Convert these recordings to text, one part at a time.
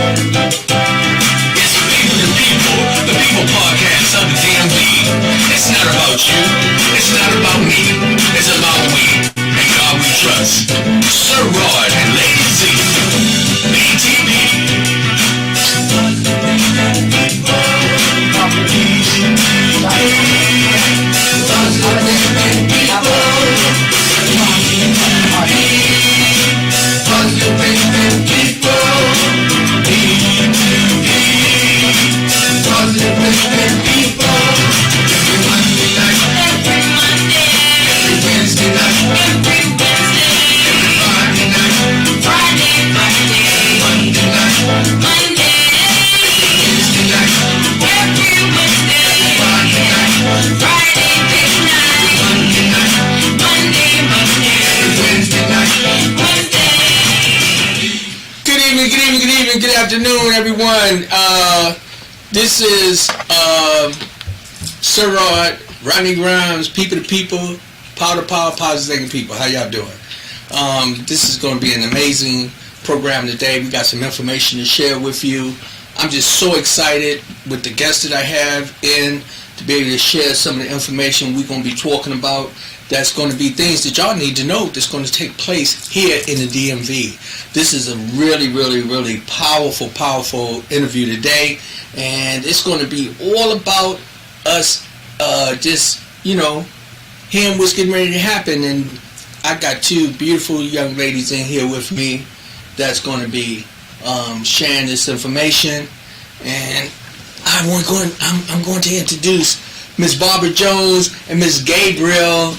It's People to People, the People Podcast of the DMV. It's not about you, it's not about me, it's about we, and God we trust. Sir Rod and Lady Z, PTP. Good afternoon, everyone. This is Sir Rod, Rodney Grimes, People to People, Power to Power, Positive Thinking People. How y'all doing? This is going to be an amazing program today. We got some information to share with you. I'm just so excited with the guests that I have in to be able to share some of the information we're going to be talking about. That's going to be things that y'all need to know that's going to take place here in the DMV. This is a really, really, really powerful interview today, and it's going to be all about us just, hearing what's getting ready to happen. And I got two beautiful young ladies in here with me that's going to be sharing this information, and I'm going to introduce Miss Barbara Jones and Miss Gabriella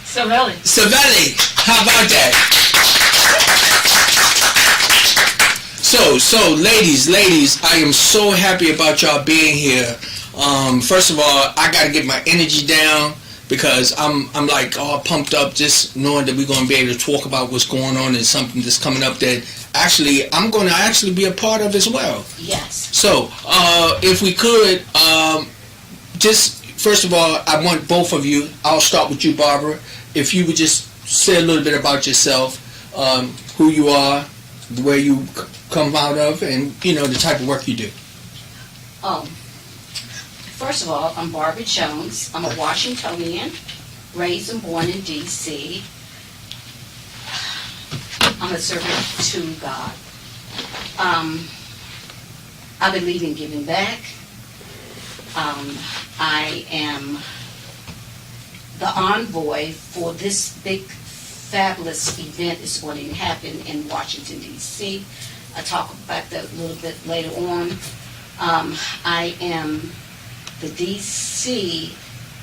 Savelli. How about that? So ladies, I am so happy about y'all being here. First of all, I gotta get my energy down because I'm like all pumped up just knowing that we're gonna be able to talk about what's going on and something that's coming up that actually I'm gonna actually be a part of as well. Yes. So if we could just first of all, I want both of you. I'll start with you, Barbara. If you would just say a little bit about yourself, who you are, where you come out of, and the type of work you do. First of all, I'm Barbara Jones. I'm a Washingtonian, raised and born in D.C. I'm a servant to God. I believe in giving back. I am the envoy for this big, fabulous event that's going to happen in Washington, D.C. I'll talk about that a little bit later on. I am the D.C.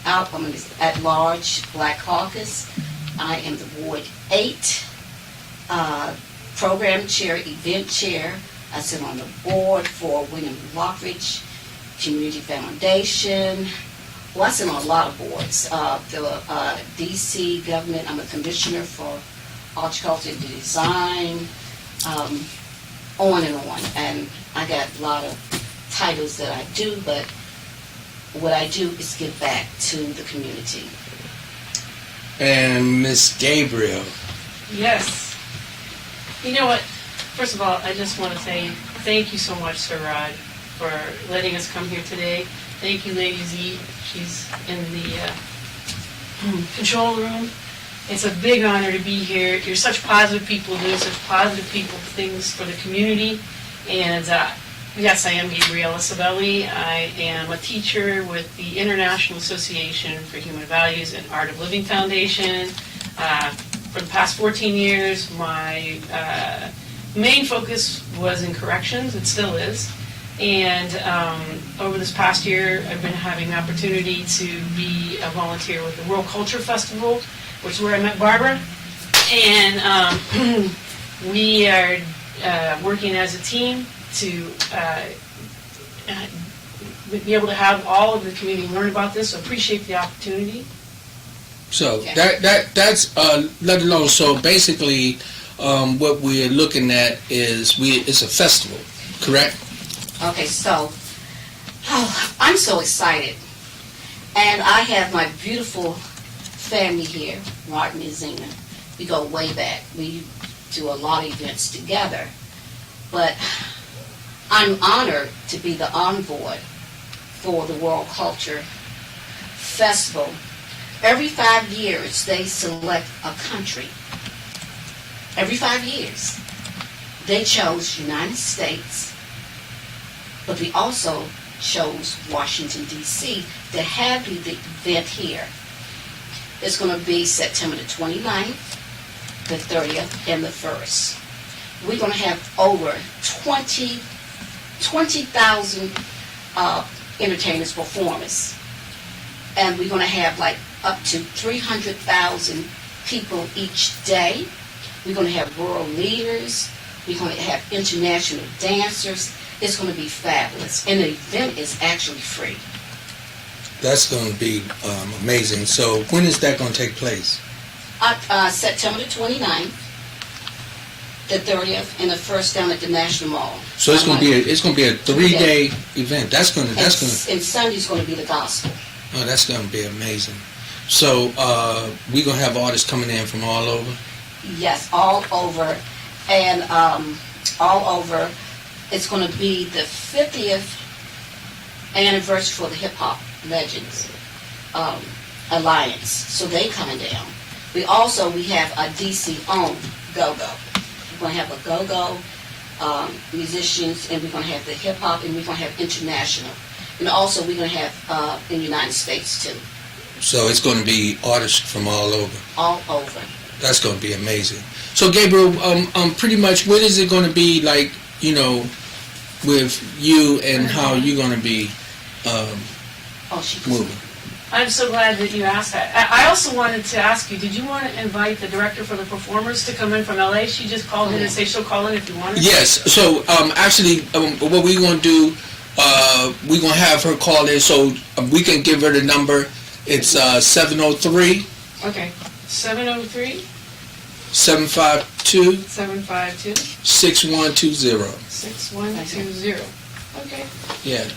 outcome at-large Black Caucus. I am the Ward 8 program chair, event chair. I sit on the board for William Lockridge Community Foundation. Well, I sit on a lot of boards. The D.C. government, I'm a commissioner for horticulture and design, on and on. And I got a lot of titles that I do, but what I do is give back to the community. And Miss Gabrielle. Yes. You know what? First of all, I just want to say thank you so much, Sir Rod, for letting us come here today. Thank you, Lady Z. She's in the control room. It's a big honor to be here. You're such positive people doing such positive things for the community. And yes, I am Gabriella Savelli. I am a teacher with the International Association for Human Values and Art of Living Foundation. For the past 14 years, my main focus was in corrections. It still is. And over this past year, I've been having the opportunity to be a volunteer with the World Culture Festival, which is where I met Barbara. And we are working as a team to be able to have all of the community learn about this. So appreciate the opportunity. So that's let alone. So basically, what we're looking at is it's a festival, correct? Okay, so I'm so excited, and I have my beautiful family here, Rodney and Zena. We go way back. We do a lot of events together, but I'm honored to be the envoy for the World Culture Festival. Every 5 years, they select a country. Every 5 years. They chose United States, but they also chose Washington, D.C. to have the event here. It's going to be September the 29th, the 30th, and the 1st. We're going to have over 20,000 entertainers, performers. And we're going to have like up to 300,000 people each day. We're going to have world leaders. We're going to have international dancers. It's going to be fabulous. And the event is actually free. That's going to be amazing. So when is that going to take place? September the 29th, the 30th, and the 1st down at the National Mall. So it's going to be a 3-day event. And Sunday's going to be the gospel. Oh, that's going to be amazing. So we're going to have artists coming in from all over? Yes, all over. And all over. It's going to be the 50th anniversary for the Hip Hop Legends Alliance. So they coming down. We have a DC owned go-go. We're going to have a go-go musicians, and we're going to have the hip hop, and we're going to have international. And also we're going to have in the United States too. So it's going to be artists from all over? All over. That's going to be amazing. So Gabriel, pretty much what is it going to be like, with you and how you're going to be moving? I'm so glad that you asked that. I also wanted to ask you, did you want to invite the director for the performers to come in from LA? She just called in and say she'll call in if you wanted. Yes. So actually, what we're going to do, we're going to have her call in so we can give her the number. It's 703. Okay. 703. 752. 752. 6120. 6120. Okay. Yeah.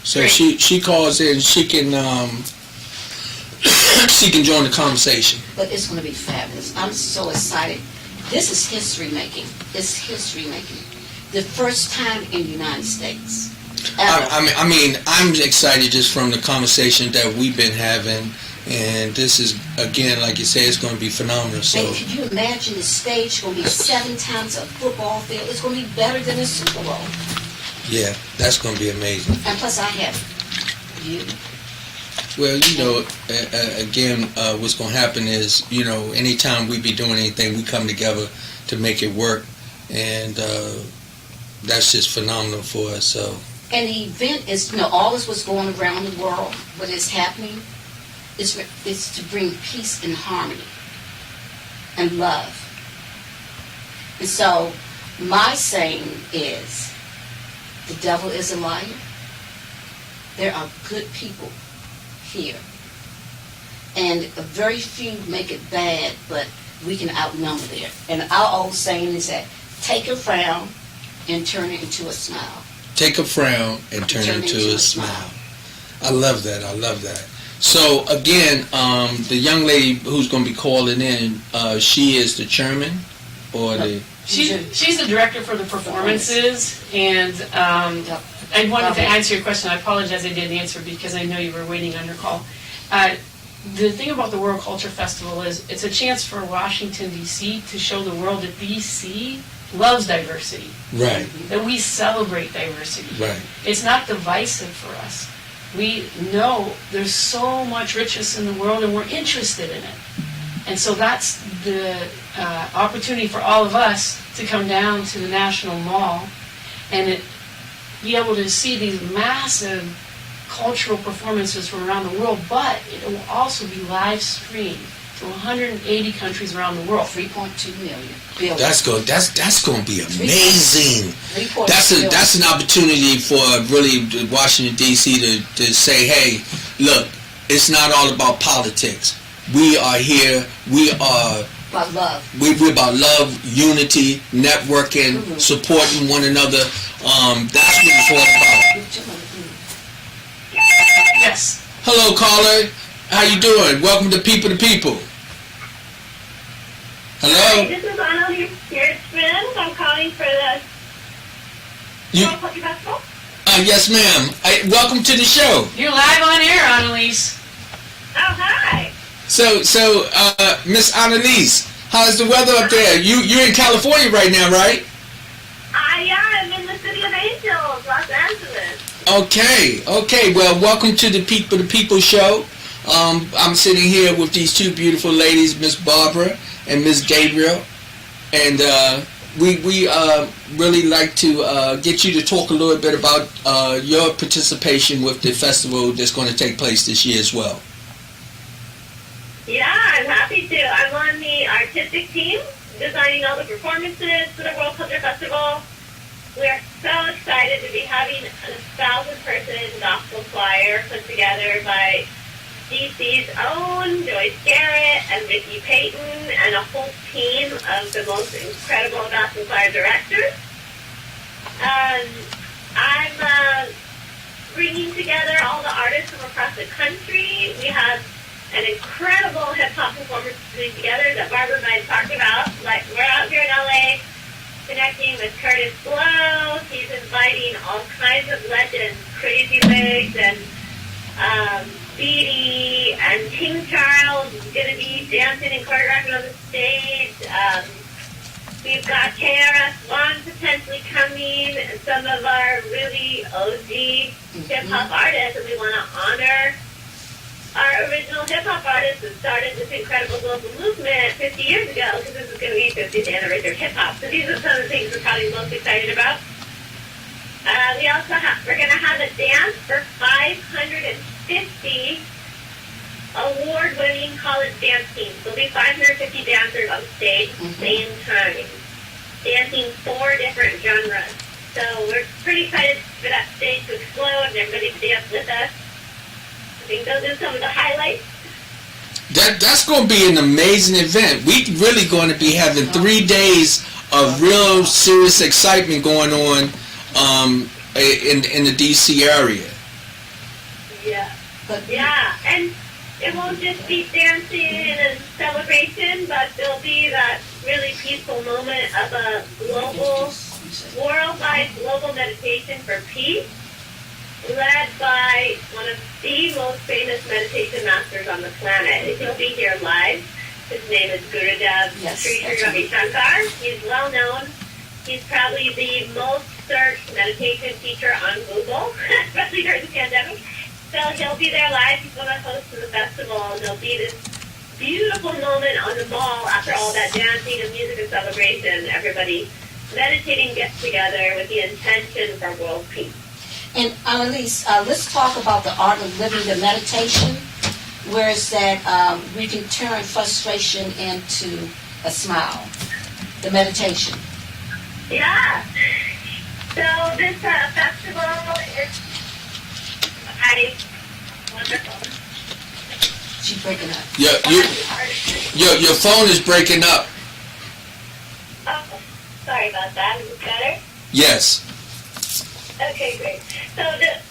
So great. she calls in. She can she can join the conversation. But it's going to be fabulous. I'm so excited. This is history making. It's history making. The first time in the United States. I mean, I'm excited just from the conversation that we've been having, and this is, again, like you say, it's going to be phenomenal. So, and can you imagine the stage going to be 7 times a football field? It's going to be better than a Super Bowl. Yeah, that's going to be amazing. And plus, I have you. Well, again, what's going to happen is, anytime we be doing anything, we come together to make it work, and that's just phenomenal for us. So. And the event is, all this what's going around the world, what is happening, is to bring peace and harmony and love. And so, my saying is, the devil is a liar. There are good people here. And very few make it bad, but we can outnumber there. And our old saying is that, take a frown and turn it into a smile. Take a frown and turn it into a smile. I love that. So, again, the young lady who's going to be calling in, she is the chairman or the... She's the director for the performances, and I wanted to answer your question. I apologize I didn't answer because I know you were waiting on your call. The thing about the World Culture Festival is it's a chance for Washington, D.C. to show the world that D.C. loves diversity. Right. That we celebrate diversity. Right. It's not divisive for us. We know there's so much richness in the world and we're interested in it. And so that's the opportunity for all of us to come down to the National Mall and be able to see these massive cultural performances from around the world, but it will also be live streamed to 180 countries around the world. 3.2 million. That's going to be amazing. 3.2 That's an opportunity for really Washington D.C. to say, hey, look, it's not all about politics. We are here. We are about love. We're about love, unity, networking, supporting one another. That's what it's all about. Yes. Hello, caller. How you doing? Welcome to People to People. Hello. Hi, this is Annalise Spiritsman. I'm calling for the You, World Poetry Festival. yes, ma'am. Welcome to the show. You're live on air, Annalise. Oh, hi. So, Miss Annalise, how's the weather up there? You're in California right now, right? I'm in the city of Angels, Los Angeles. Okay. Well, welcome to the People to People show. I'm sitting here with these two beautiful ladies, Miss Barbara and Miss Gabriella, and we really like to get you to talk a little bit about your participation with the festival that's going to take place this year as well. Yeah, I'm happy to. I'm on the artistic team, designing all the performances for the World Culture Festival. We are so excited to be having a 1,000-person gospel choir put together by DC's own Joyce Garrett and Vicki Payton and a whole team of the most incredible gospel choir directors. I'm bringing together all the artists from across the country. We have an incredible hip-hop performance putting together that Barbara and I talked about. Like, we're out here in LA connecting with Curtis Blow. He's inviting all kinds of legends, Crazy Legs and Beatty and King Charles is going to be dancing and choreographing on the stage. We've got KRS One potentially coming, and some of our really OG hip-hop artists, and we want to honor our original hip-hop artists that started this incredible global movement 50 years ago, because this is going to be 50th anniversary of hip-hop. So these are some of the things we're probably most excited about. We also we're going to have a dance for 550 award-winning college dance teams. There'll be 550 dancers on stage at the same time, dancing 4 different genres. So we're pretty excited for that stage to explode and everybody to dance with us. I think those are some of the highlights. That's going to be an amazing event. We're really going to be having 3 days of real serious excitement going on in the DC area. Yeah, and it won't just be dancing and celebration, but there'll be that really peaceful moment of a worldwide global meditation for peace, led by one of the most famous meditation masters on the planet. He'll be here live. His name is Gurudev Sri Ravi Shankar. He's well known. He's probably the most searched meditation teacher on Google, especially during the pandemic. So he'll be there live. He's going to host the festival, and there'll be this beautiful moment on the mall after all that dancing and music and celebration. Everybody meditating gets together with the intention for world peace. And Annalise, let's talk about the art of living, the meditation, where it's that we can turn frustration into a smile, the meditation. Yeah. So this festival is wonderful. She's breaking up. Your phone is breaking up. Oh, sorry about that. Is it better? Yes. Okay, great. So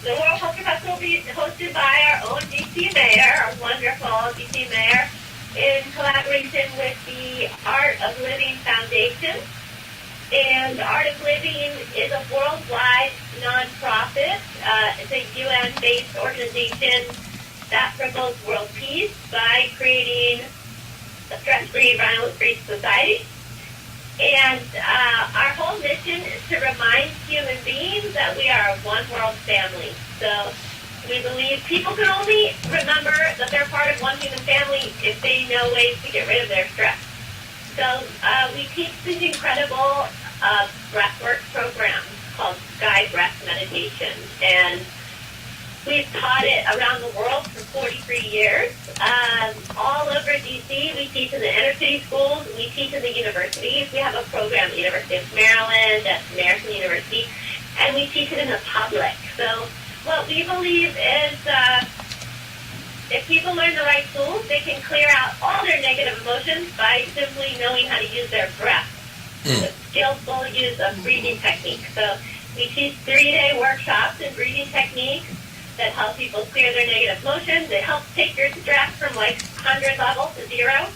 the World Culture Festival will be hosted by our own DC Mayor, our wonderful DC Mayor, in collaboration with the Art of Living Foundation. And Art of Living is a worldwide nonprofit. It's a UN-based organization that promotes world peace by creating a stress-free, violence-free society. And our whole mission is to remind human beings that we are a one-world family. So we believe people can only remember that they're part of one human family if they know ways to get rid of their stress. So we teach these incredible breathwork programs called Sky Breath Meditation. And we've taught it around the world for 43 years. All over DC, we teach in the inner city schools, we teach in the universities. We have a program at the University of Maryland, at American University, and we teach it in the public. So what we believe is if people learn the right tools, they can clear out all their negative emotions by simply knowing how to use their breath. The skillful use of breathing techniques. So we teach 3-day workshops in breathing techniques that help people clear their negative emotions. It helps take your stress from like 100 level to 0.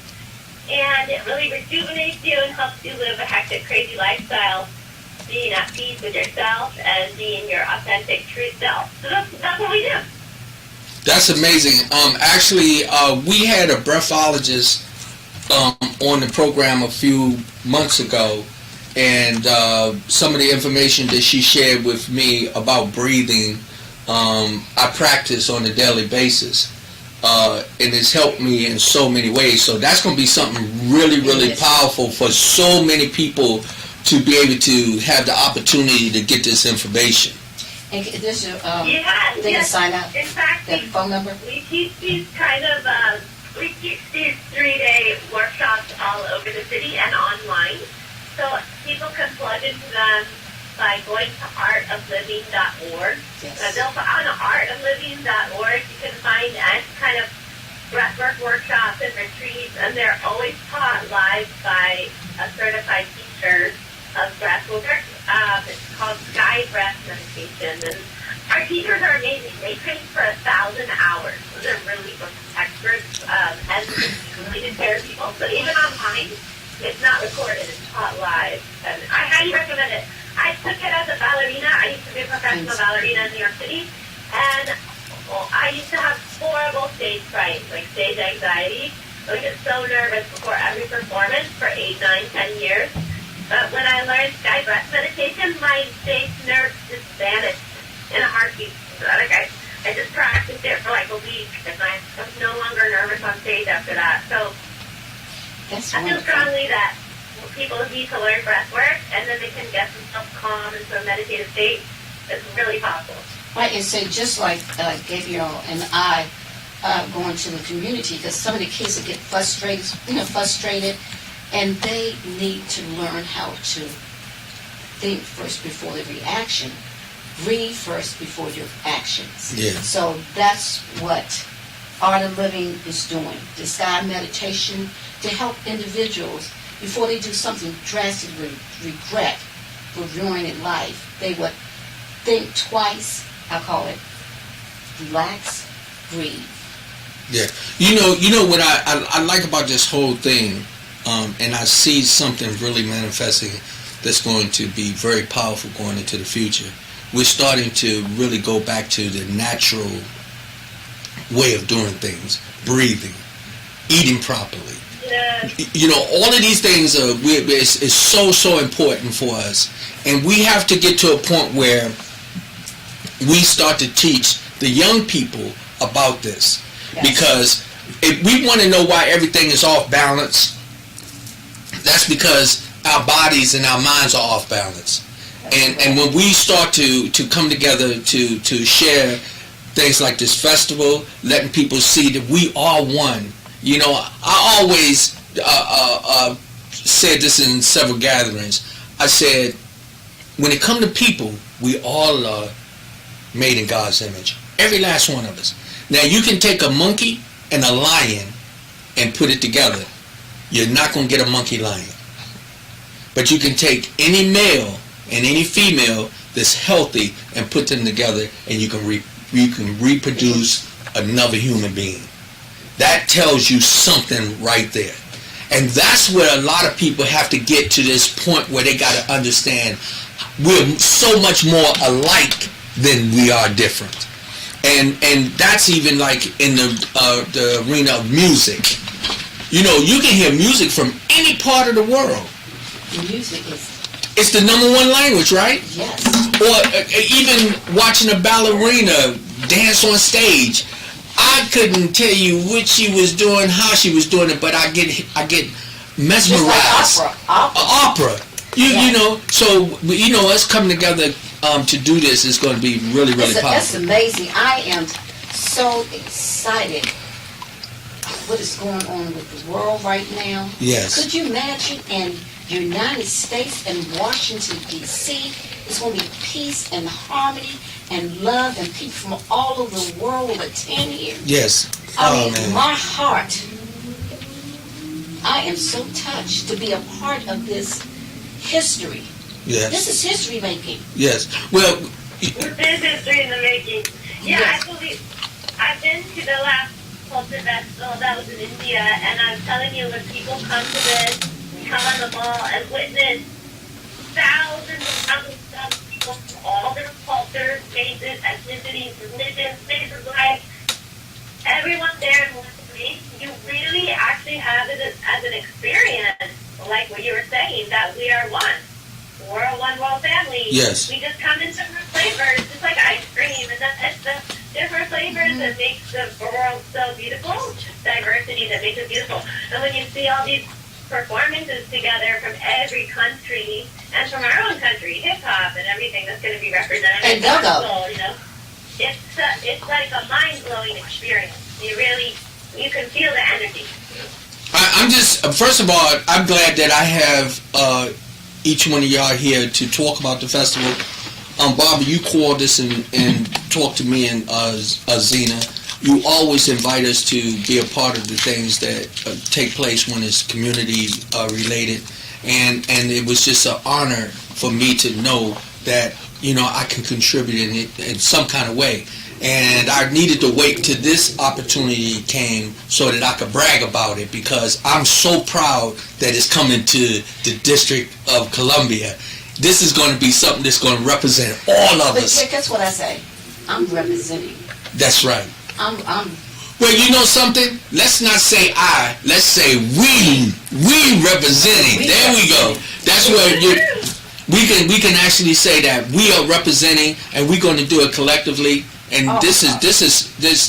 And it really rejuvenates you and helps you live a hectic, crazy lifestyle being at peace with yourself and being your authentic, true self. So that's what we do. That's amazing. Actually, we had a breathologist on the program a few months ago, and some of the information that she shared with me about breathing, I practice on a daily basis, and it's helped me in so many ways. So that's going to be something really, really powerful for so many people to be able to have the opportunity to get this information. And this is they can yes. sign up. In fact, Their phone number. we teach these we teach these 3-day workshops all over the city and online. So people can plug into them by going to artofliving.org. Yes. On artofliving.org, you can find any kind of breathwork workshops and retreats, and they're always taught live by a certified teacher of breathwork. It's called Sky Breath Meditation, and our teachers are amazing. They train for 1,000 hours, so they're really experts, and completed therapy people. But even online, it's not recorded; it's taught live, and I highly recommend it. I took it as a ballerina. I used to be a professional ballerina in New York City, and I used to have horrible stage fright, like stage anxiety. I would get so nervous before every performance for 8, 9, 10 years. But when I learned Sky Breath Meditation, my stage nerves just vanished in a heartbeat. So I just practiced it for like a week, and I was no longer nervous on stage after that. So That's I feel wonderful. strongly that people need to learn breath work, and then they can get themselves calm into a meditative state. It's really possible. Right, and say just like Gabriella and I going to the community, because some of the kids that get frustrated, and they need to learn how to think first before the reaction, read first before your actions. Yeah. So that's what Art of Living is doing. The Sky Meditation to help individuals before they do something drastically regret for ruining life. They would think twice. I call it relax, breathe. Yeah, you know what I like about this whole thing, and I see something really manifesting that's going to be very powerful going into the future. We're starting to really go back to the natural way of doing things, breathing, eating properly. Yeah. You know, all of these things is so important for us, and we have to get to a point where we start to teach the young people about this. Yes. Because if we want to know why everything is off balance, that's because our bodies and our minds are off balance. And when we start to come together to share things like this festival, letting people see that we are one. You know, I always said this in several gatherings. I said, when it comes to people, we all are made in God's image. Every last one of us. Now, you can take a monkey and a lion and put it together. You're not going to get a monkey lion. But you can take any male and any female that's healthy and put them together, and you can reproduce another human being. That tells you something right there. And that's where a lot of people have to get to this point where they got to understand we're so much more alike than we are different. And that's even like in the arena of music. You know, you can hear music from any part of the world. Music is, It's the number one language, right? yes. Or even watching a ballerina dance on stage. I couldn't tell you what she was doing, how she was doing it, but I get mesmerized. Just like opera. Opera. You know, so you know, us coming together to do this is going to be really That's powerful. amazing. I am so excited what is going on with the world right now. Yes. Could you imagine in United States and Washington, D.C., it's going to be peace and harmony and love, and people from all over the world will attend here. Yes. I Oh mean, man. my heart, I am so touched to be a part of this history. Yes. This is history making. Yes. Well, This is history in the making. Yeah, Yes. I've been to the last Culture Festival that was in India, and I'm telling you, when people come to this, come on the mall and witness thousands we are one. We're a one world family. Yes. We just come in different flavors, just like ice cream, and that's the different flavors that makes the world so beautiful. Just diversity that makes it beautiful. And when you see all these performances together from every country and from our own country, hip hop and everything that's going to be represented. And go-go. You know, it's like a mind blowing experience. You can feel the energy. I'm just, first of all, I'm glad that I have each one of y'all here to talk about the festival. Barbara, you called us and talked to me and Zena. You always invite us to be a part of the things that take place when it's community related, and it was just an honor for me to know that, you know, I can contribute in some kind of way. And I needed to wait till this opportunity came so that I could brag about it, because I'm so proud that it's coming to the District of Columbia. This is going to be something that's going to represent all of us. But guess what I say? I'm representing. That's right. I'm Well, you know something? Let's not say I. Let's say we. We representing. There we go. That's where we can actually say that we are representing, and we're going to do it collectively. And this is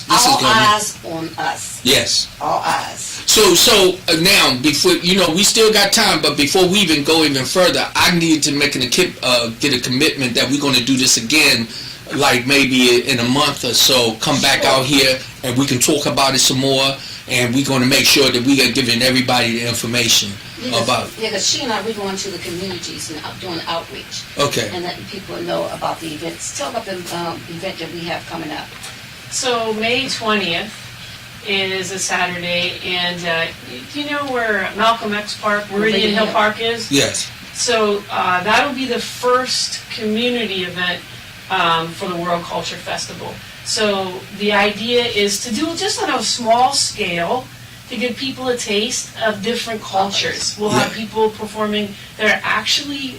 all going to eyes on us. Yes. All eyes. So now, before, you know, we still got time, but before we even go even further, I need to make get a commitment that we're going to do this again, like maybe in a month or so. Come back out here and we can talk about it some more, and we're going to make sure that we are giving everybody the information about it. Yeah, because she and I, we're going to the communities and doing outreach. Okay. And letting people know about the events. Tell about the event that we have coming up. So May 20th is a Saturday, and you know where Malcolm X Park, Meridian Hill Park is? Yes. So that'll be the first community event for the World Culture Festival. So the idea is to do just on a small scale to give people a taste of different cultures. We'll have people performing that are actually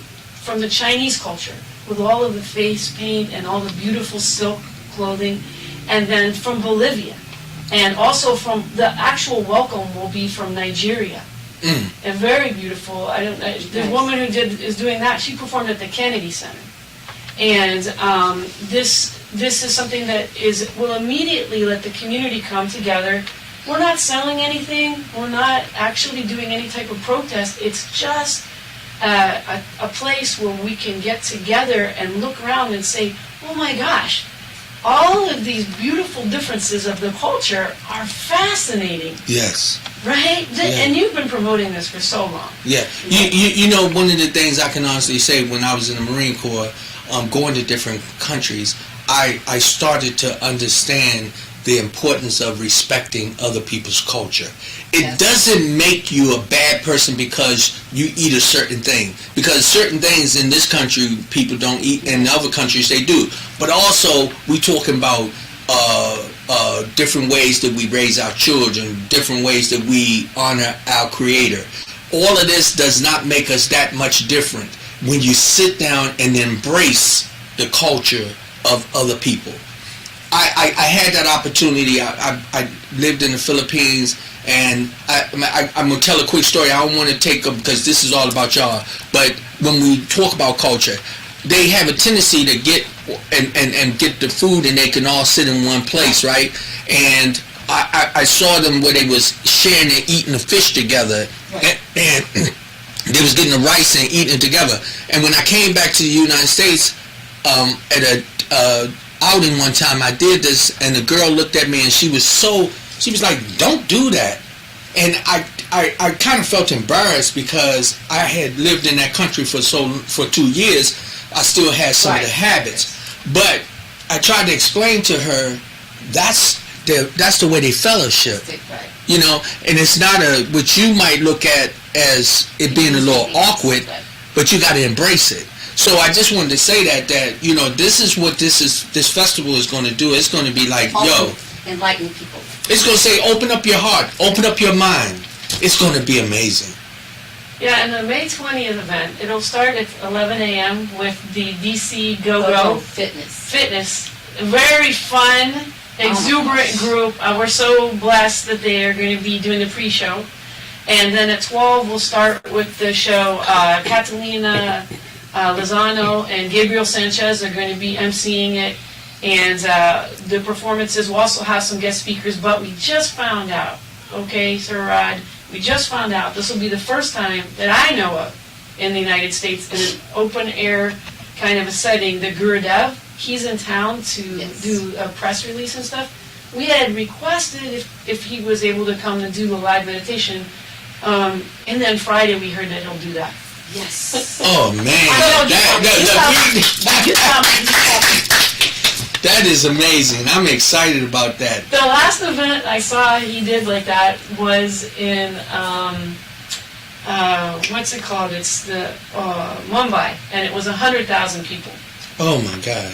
from the Chinese culture, with all of the face paint and all the beautiful silk clothing, and then from Bolivia. And also from the actual welcome will be from Nigeria. And very beautiful. The woman who is doing that, she performed at the Kennedy Center. And this is something that will immediately let the community come together. We're not selling anything. We're not actually doing any type of protest. It's just a place where we can get together and look around and say, oh my gosh, all of these beautiful differences of the culture are fascinating. Yes. Right? And you've been promoting this for so long. Yeah. You know, one of the things I can honestly say, when I was in the Marine Corps, going to different countries, I started to understand the importance of respecting other people's culture. It doesn't make you a bad person because you eat a certain thing. Because certain things in this country people don't eat, and in other countries they do. But also, we talking about different ways that we raise our children, different ways that we honor our Creator. All of this does not make us that much different when you sit down and embrace the culture of other people. I had that opportunity. I lived in the Philippines, and I'm going to tell a quick story. I don't want to take up, because this is all about y'all, but when we talk about culture, they have a tendency to get and get the food, and they can all sit in one place, right? And I saw them where they was sharing and eating the fish together, and they was getting the rice and eating it together. And when I came back to the United States, at a outing one time, I did this, and the girl looked at me, and she was like, don't do that. And I kind of felt embarrassed, because I had lived in that country for 2 years. I still had some of the habits, but I tried to explain to her that's the way they fellowship, you know. And it's not what you might look at as it being a little awkward, but you got to embrace it. So I just wanted to say that you know, this is what this festival is going to do. It's going to be like, enlighten people. It's going to say, open up your heart, open up your mind. It's going to be amazing. Yeah, and the May 20th event, it'll start at 11 a.m. with the DC Go-Go Fitness. Very fun, exuberant group. We're so blessed that they are going to be doing the pre-show. And then at 12, we'll start with the show. Catalina Lozano and Gabriel Sanchez are going to be emceeing it. And the performances will also have some guest speakers. But we just found out, okay, Sir Rod, we just found out this will be the first time that I know of in the United States in an open-air kind of a setting. The Gurudev, he's in town to do a press release and stuff. We had requested if he was able to come and do the live meditation. And then Friday we heard that he'll do that. Yes. Oh, man. That is amazing. I'm excited about that. The last event I saw he did like that was in, what's it called? It's the Mumbai, and it was 100,000 people. Oh, my God.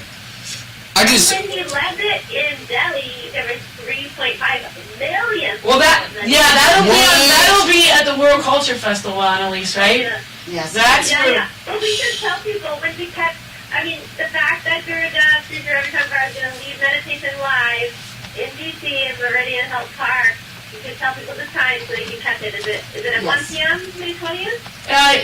When he led it in Delhi, there was 3.5 million. Well, that'll be at the World Culture Festival, Annalise, right? Yeah. Yes. That's Yeah. Well, we should tell people when we kept. I mean, the fact that Gurudev Sri Ravisankar is going to lead meditation live in DC in Meridian Health Park. You can tell people the time so they can catch it. Is it at 1 p.m. May 20th?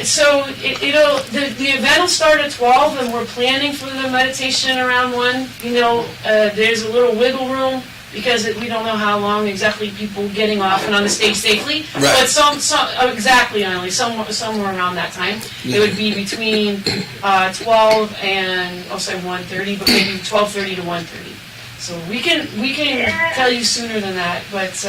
So the event will start at 12, and we're planning for the meditation around 1. There's a little wiggle room because we don't know how long exactly people getting off and on the stage safely. Right. But exactly, Emily, somewhere around that time. It would be between 12 and I'll say 1:30, but maybe 12:30 to 1:30. So we can tell you sooner than that, but.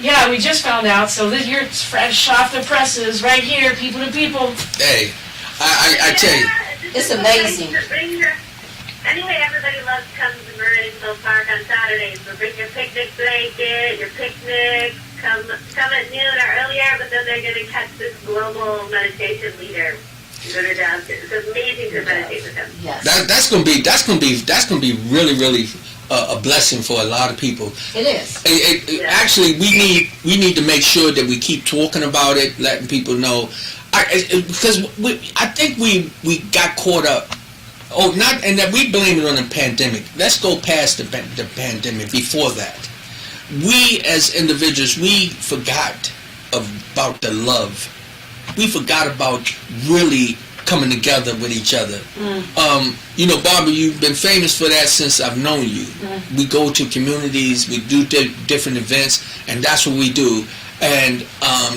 Yeah, we just found out, so this here it's fresh off the presses, right here, people to people. Hey, I tell you. It's amazing. Anyway, everybody loves to come to Meridian Park on Saturdays, so bring your picnic blanket, your picnic, come at noon or earlier, but then they're going to catch this global meditation leader. It's amazing to meditate with him. Yes. That's gonna be really, really a blessing for a lot of people. It is. Actually, we need to make sure that we keep talking about it, letting people know, because I think we got caught up. And that we blame it on the pandemic. Let's go past the pandemic. Before that, we as individuals, we forgot about the love. We forgot about really coming together with each other. Barbara, you've been famous for that since I've known you. We go to communities, we do different events, and that's what we do. And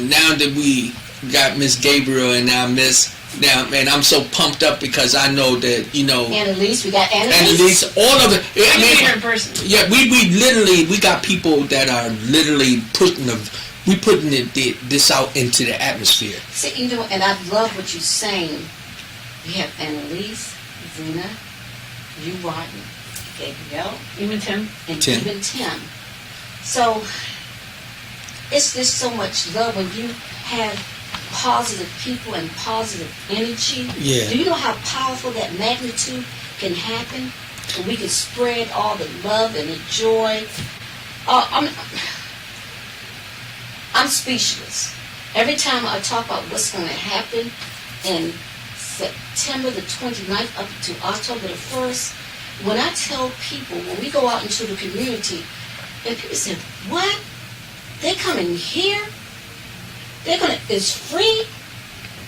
now that we got Miss Gabriel and now man, I'm so pumped up because I know that, Annalise, we got Annalise. Annalise, all of it. I mean, in person. Yeah, we got people that are literally putting this out into the atmosphere. See, and I love what you're saying. We have Annalise, Zena, you, Rodney, Gabrielle, even Tim. And even Tim. So, it's just so much love when you have positive people and positive energy. Yeah. Do you know how powerful that magnitude can happen? And we can spread all the love and the joy. I'm speechless. Every time I talk about what's going to happen in September the 29th up to October the 1st, when I tell people, when we go out into the community, and people say, what? They coming here? It's free?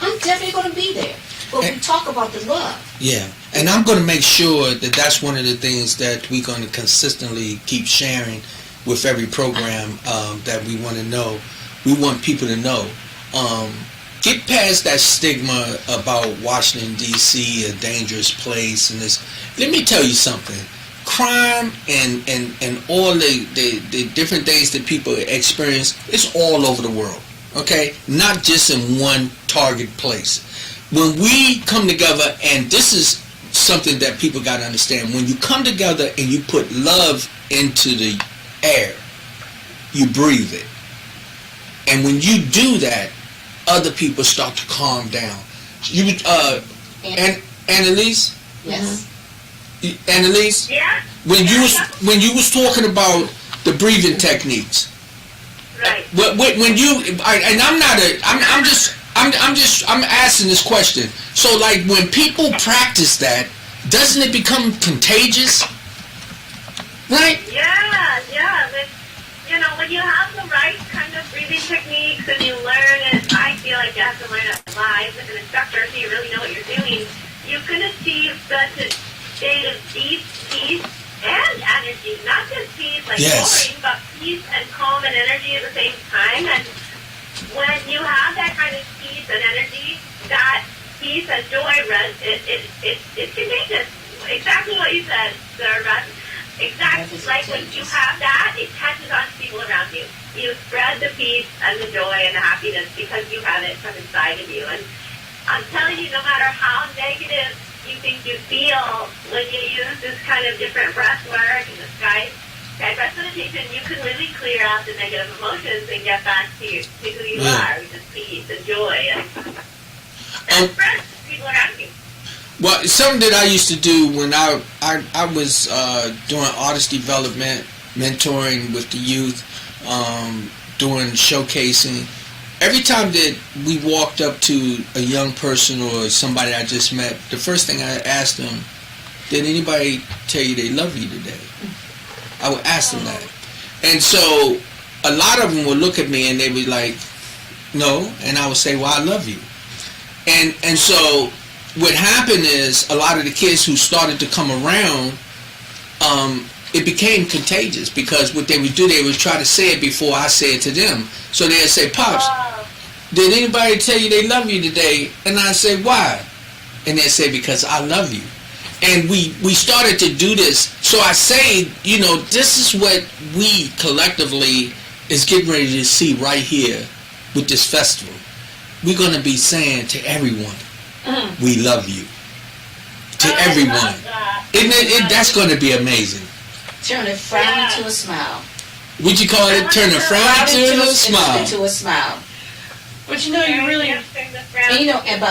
I'm definitely going to be there. But we talk about the love. Yeah, and I'm going to make sure that that's one of the things that we're going to consistently keep sharing with every program that we want to know. We want people to know. Get past that stigma about Washington, D.C., a dangerous place. And this. Let me tell you something. Crime and all the different things that people experience, it's all over the world. Okay? Not just in one target place. When we come together, and this is something that people got to understand, when you come together and you put love into the air, you breathe it. And when you do that, other people start to calm down. Annalise? Yes. Annalise? Yeah? When you was talking about the breathing techniques. Right. When you, and I'm asking this question. So like when people practice that, doesn't it become contagious? Right? Yeah. When you have the right kind of breathing breathing techniques and you learn, and I feel like you have to learn it live with an instructor so you really know what you're doing, you can achieve such a state of deep peace and energy. Not just peace, like boring, but peace and calm and energy at the same time. And when you have that kind of peace and energy, that peace and joy, it's contagious. Exactly what you said, Sir Russ. Exactly. Like when you have that, it catches on to people around you. You spread the peace and the joy and the happiness because you have it from inside of you. And I'm telling you, no matter how negative you think you feel, when you use this kind of different breath work and the sky breath meditation, you can really clear out the negative emotions and get back to who you are, which is peace and joy. And spread to people around you. Well, something that I used to do when I was doing artist development, mentoring with the youth, doing showcasing. Every time that we walked up to a young person or somebody I just met, the first thing I asked them, did anybody tell you they love you today? I would ask them that. And so a lot of them would look at me and they would like, no. And I would say, well, I love you. And so what happened is a lot of the kids who started to come around, it became contagious because what they would do, they would try to say it before I say it to them. So they'd say, Pops, did anybody tell you they love you today? And I'd say, why? And they'd say, because I love you. And we started to do this. So I say, you know, this is what we collectively is getting ready to see right here with this festival. We're going to be saying to everyone, we love you. To everyone. That's going to be amazing. Turn a frown into a smile. Would you call it turn a frown into a smile? Into a smile. But you know, you really... And you know, and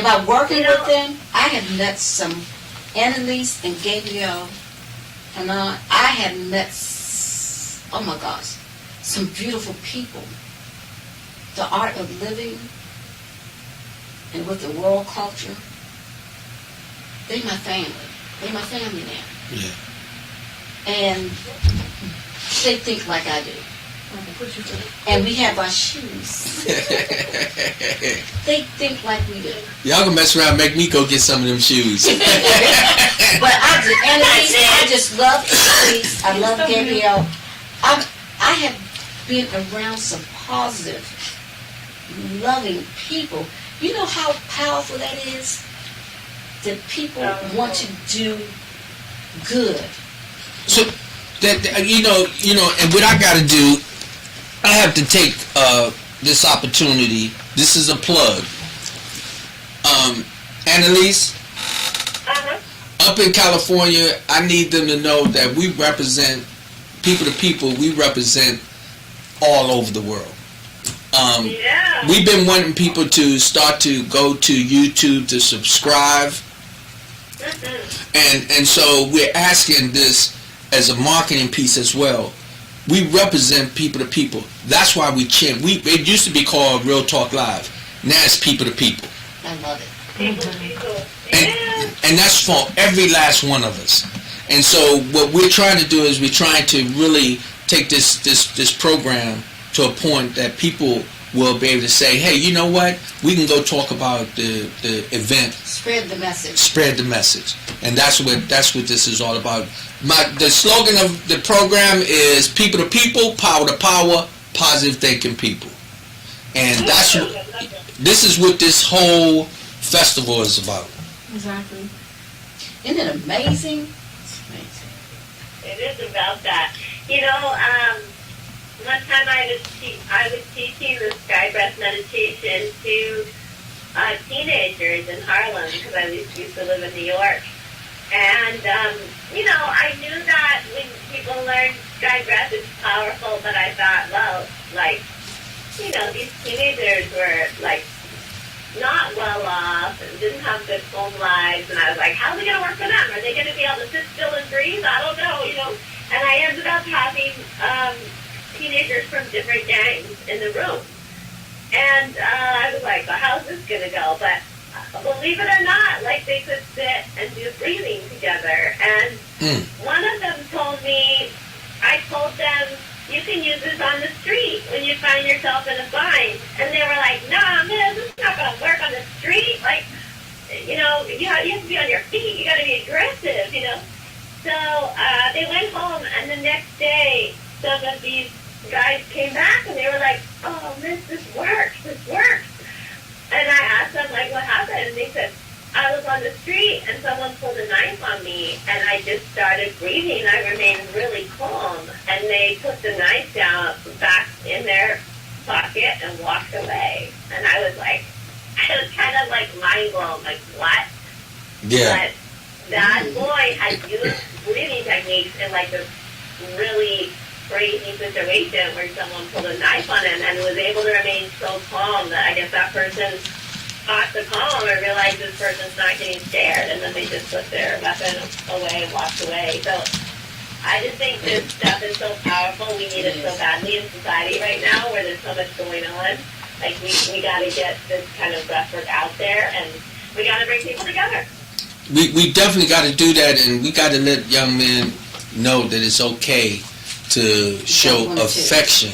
by working with them, I have met some Annalise and Gabriella, and I have met, oh my gosh, some beautiful people. The art of living and with the world culture, they my family. They my family now. Yeah. And they think like I do. And we have our shoes. They think like we do. Y'all gonna mess around and make me go get some of them shoes. But I just love Annalise. I love Gabrielle. I have been around some positive, loving people. You know how powerful that is? That people want to do good. So that you know, and what I got to do, I have to take this opportunity. This is a plug. Annalise, up in California, I need them to know that we represent people to people. We represent all over the world. We've been wanting people to start to go to YouTube to subscribe. And so we're asking this as a marketing piece as well. We represent people to people. That's why we chant. It used to be called Real Talk Live. Now it's people to people. I love it. People to people. And that's for every last one of us. And so what we're trying to do is we're trying to really take this program to a point that people will be able to say, hey, you know what? We can go talk about the event. Spread the message. Spread the message. And that's what this is all about. The slogan of the program is people to people, power to power, positive thinking people. And this is what this whole festival is about. Exactly. Isn't it amazing? It's amazing. It is about that. You know, one time I was teaching the sky breath meditation to teenagers in Harlem because I used to live in New York. And, you know, I knew that when people learn sky breath, it's powerful, but I thought, well, like, you know, these teenagers were, like, not well off and didn't have good home lives. And I was like, how's it going to work for them? Are they going to be able to sit still and breathe? I don't know, you know. And I ended up having teenagers from different gangs in the room. And I was like, well, how's this going to go? But believe it or not, like they could sit and do breathing together. And one of them told me, I told them, you can use this on the street when you find yourself in a bind. And they were like, nah, man, this is not going to work on the street. Like, you know, you have to be on your feet. You got to be aggressive, you know. So they went home, and the next day, some of these guys came back, and they were like, oh, this works. And I asked them, like, what happened? And they said, I was on the street, and someone pulled a knife on me, and I just started breathing. I remained really calm, and they put the knife down back in their pocket and walked away. And I was like, I was kind of like mind blown, like, what? Yeah. But that boy had used breathing techniques in like this really crazy situation where someone pulled a knife on him and was able to remain so calm that I guess that person thought to calm and realized this person's not getting scared, and then they just put their weapon away and walked away. So I just think this stuff is so powerful. We need it so badly in society right now where there's so much going on. Like, we got to get this kind of breathwork out there, and we got to bring people together. We definitely got to do that, and we got to let young men know that it's okay to show affection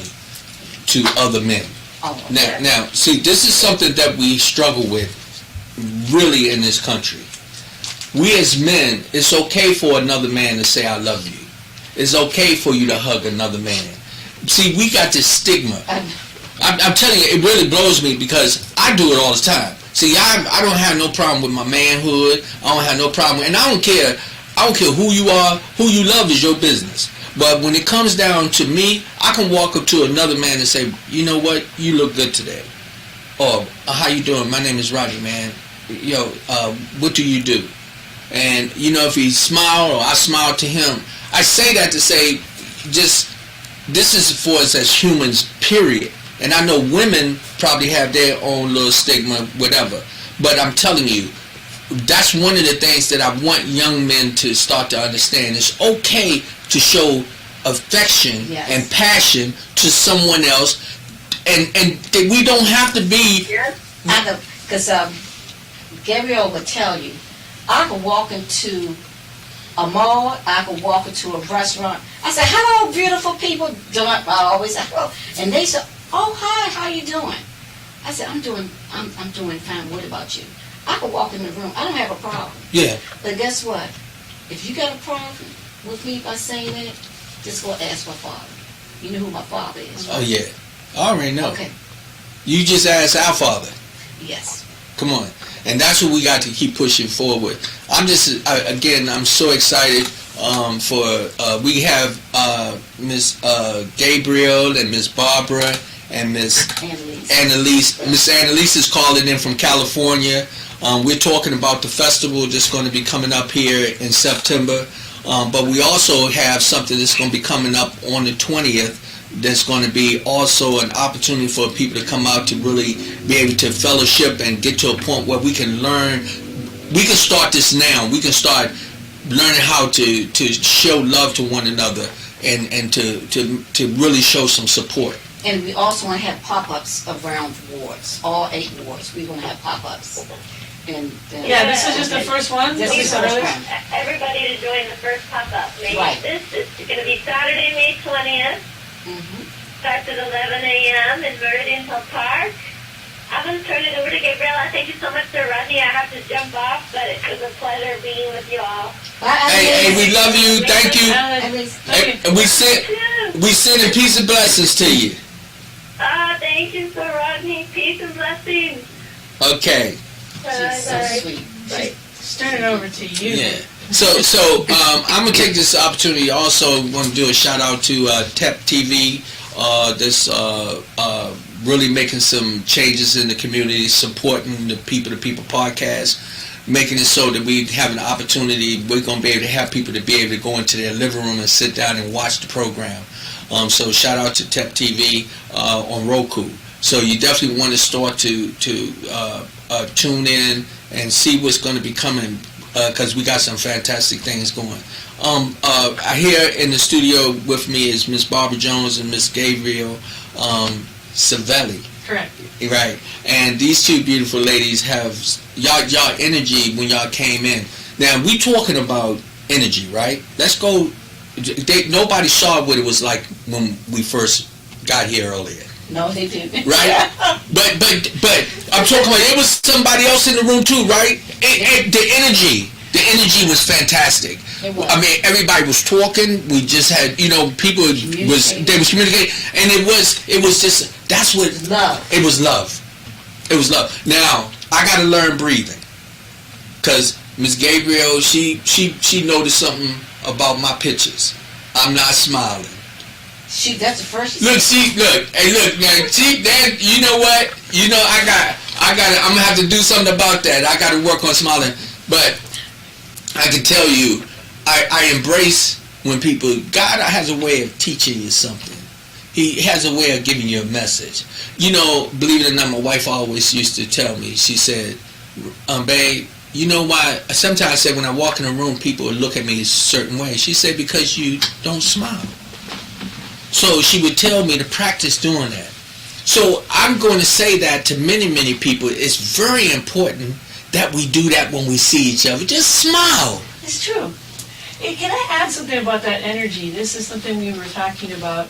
to other men. Now, see, this is something that we struggle with really in this country. We as men, it's okay for another man to say, I love you. It's okay for you to hug another man. See, we got this stigma. I'm telling you, it really blows me because I do it all the time. See, I don't have no problem with my manhood. I don't have no problem, and I don't care who you are. Who you love is your business. But when it comes down to me, I can walk up to another man and say, you know what, you look good today. Or, how you doing? My name is Rodney, man. Yo, what do you do? And, you know, if he smiled or I smiled to him, I say that to say, just, this is for us as humans, period. And I know women probably have their own little stigma, whatever. But I'm telling you, that's one of the things that I want young men to start to understand. It's okay to show affection and passion to someone else, and we don't have to be. I know, because Gabriella would tell you, I could walk into a mall, I could walk into a restaurant. I said, hello, beautiful people. I always say hello. And they said, oh, hi, how you doing? I said, I'm doing fine. What about you? I could walk in the room. I don't have a problem. Yeah. But guess what? If you got a problem with me by saying that, just go ask my father. You know who my father is, right? Oh, yeah. I already know. Okay. You just asked our father. Yes. Come on. And that's what we got to keep pushing forward. I'm just, again, I'm so excited we have Miss Gabrielle and Miss Barbara and Miss Annalise. Miss Annalise is calling in from California. We're talking about the festival that's going to be coming up here in September. But we also have something that's going to be coming up on the 20th that's going to be also an opportunity for people to come out to really be able to fellowship and get to a point where we can learn. We can start this now. We can start learning how to show love to one another and to really show some support. And we also want to have pop-ups around wards, all 8 wards. We're going to have pop-ups. And this is just the first one? This is the first one. Everybody to join the first pop-up. Right. This is going to be Saturday, May 20th. Starts at 11 a.m. in Meridian Park. I'm going to turn it over to Gabriella. Thank you so much, Sir Rodney. I have to jump off, but it was a pleasure being with you all. Hey, we love you. Thank you. And we send a peace and blessings to you. Thank you, Sir Rodney. Peace and blessings. Okay. She's so sweet. Right. Just turn it over to you. Yeah. So I'm gonna take this opportunity. Also, want to do a shout out to TEP TV. That's really making some changes in the community, supporting the People to People podcast, making it so that we have an opportunity. We're gonna be able to have people to be able to go into their living room and sit down and watch the program. So shout out to TEP TV on Roku. So you definitely want to start to tune in and see what's going to be coming, because we got some fantastic things going. Here in the studio with me is Miss Barbara Jones and Miss Gabrielle Savelli. Correct. Right. And these two beautiful ladies have y'all energy when y'all came in. Now we talking about energy, right? Let's go nobody saw what it was like when we first got here earlier. No, they didn't. Right? But I'm talking about it was somebody else in the room too, right? The energy was fantastic. It was. I mean, everybody was talking. We just had, people they was communicating, and it was just that's what love. It was love. It was love. Now I got to learn breathing, cause Miss Gabrielle, she noticed something about my pictures. I'm not smiling. That's the first. Look, man. You know what? I'm gonna have to do something about that. I got to work on smiling. But I can tell you, I embrace when people. God has a way of teaching you something. He has a way of giving you a message. Believe it or not, my wife always used to tell me. She said, "Babe, you know why?" Sometimes I said when I walk in a room, people would look at me a certain way. She said, "Because you don't smile." So she would tell me to practice doing that. So I'm going to say that to many, many people. It's very important that we do that when we see each other. Just smile. It's true. Hey, can I add something about that energy? This is something we were talking about.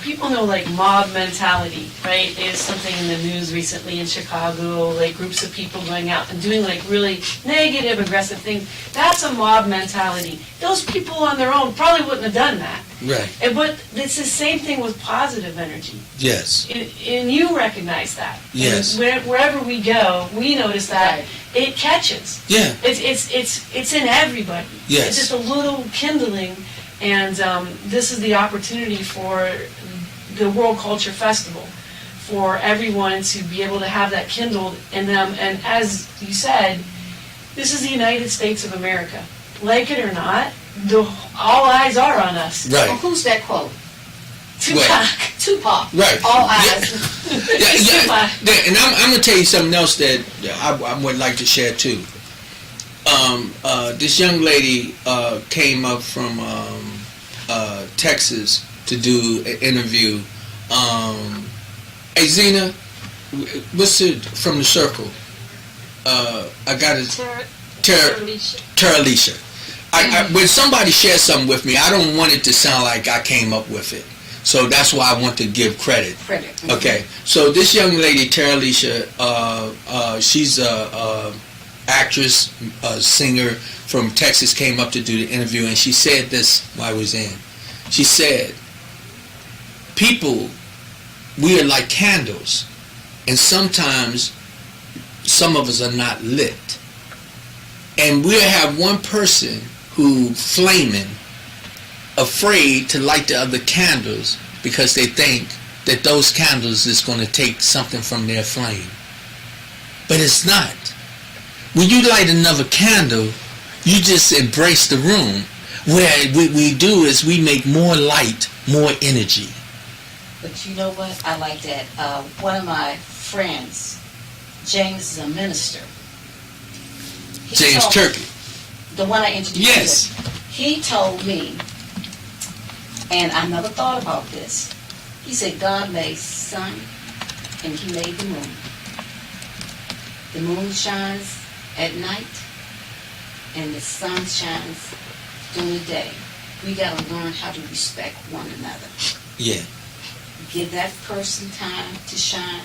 People know like mob mentality, right? There's something in the news recently in Chicago, like groups of people going out and doing like really negative, aggressive things. That's a mob mentality. Those people on their own probably wouldn't have done that. Right. But it's the same thing with positive energy. Yes. And you recognize that. Yes. And wherever we go, we notice that Right. it catches. Yeah. It's in everybody. Yes. It's just a little kindling. And this is the opportunity for the World Culture Festival, for everyone to be able to have that kindled in them. And as you said, this is the United States of America. Like it or not, all eyes are on us. Right. Well, who's that quote? Tupac. Right. All eyes. Yeah. And I'm going to tell you something else that I would like to share too. This young lady came up from Texas to do an interview. Hey Zena, what's it from the circle? I got it. Tara Alicia. When somebody shares something with me, I don't want it to sound like I came up with it. So that's why I want to give credit. Okay. So this young lady, Tara Alicia, she's a actress, singer from Texas, came up to do the interview, and she said this while I was in. She said, people, we are like candles, and sometimes some of us are not lit. And we'll have one person who flaming, afraid to light the other candles because they think that those candles is going to take something from their flame. But it's not. When you light another candle, you just embrace the room. Where what we do is we make more light, more energy. But you know what? I like that. One of my friends, James, is a minister. James Turkey. The one I introduced. Yes. He told me, and I never thought about this. He said God made sun and he made the moon. The moon shines at night and the sun shines during the day. We got to learn how to respect one another. Yeah. Give that person time to shine,